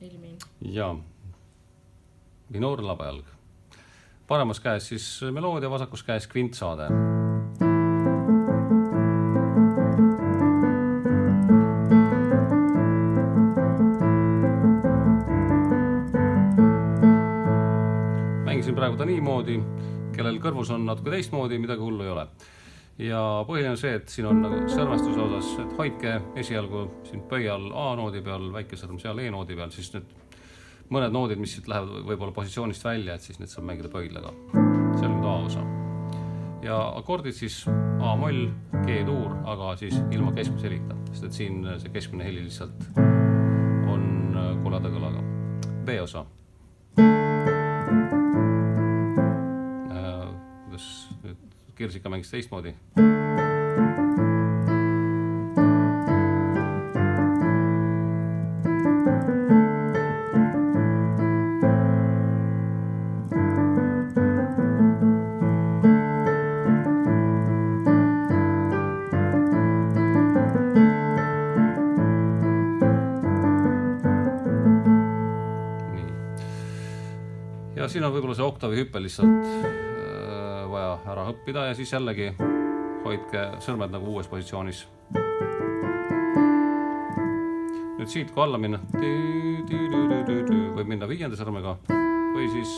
filmi. Ja minoor labajalg. Paremas käes siis meloodia, vasakus käes kvintsaade. Mängisin praegu ta niimoodi, kellel kõrvus on natuke teistmoodi, midagi hullu ei ole. Ja põhiline on see, et siin on nagu sõrmestuse osas, et hoidke esialgu siin pöial A-noodi peal, väike sõrm seal E-noodi peal, siis nüüd mõned noodid, mis siit lähevad võib-olla positsioonist välja, et siis need saab mängida pöidlaga. See on nüüd A-osa. Ja akordid siis A-moll, G-tuur, aga siis ilma keskmise helita, sest et siin see keskmine heli lihtsalt on koleda kõlaga. B-osa. Kirsika mängis teistmoodi. Ja siin on võib-olla see oktavi hüppe lihtsalt vaja ära õppida ja siis jällegi hoidke sõrmed nagu uues positsioonis. Nüüd siit kui alla minna võib minna 5. sõrmega või siis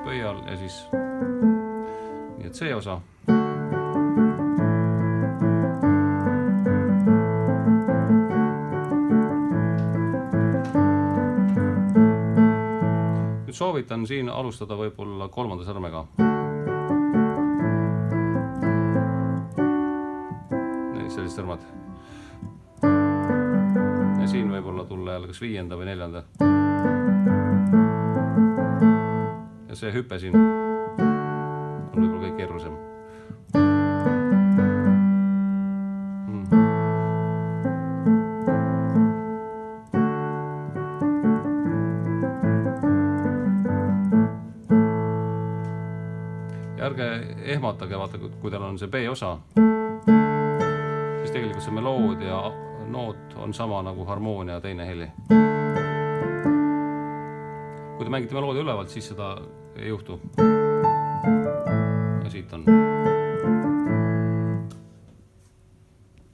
pöial ja siis nii et see osa. Soovitan siin alustada võib-olla 3. sõrmega. Sellised sõrmad. Ja siin võib-olla tulla jälle kas 5. või 4. Ja see hüpe siin on võib-olla kõik keerulisem. Ärge ehmatage, vaata, kui teil on see B-osa, siis tegelikult see meloodia noot on sama nagu harmoonia teine heli. Kui te mängite meloodia ülevalt, siis seda ei juhtu. Ja siit on.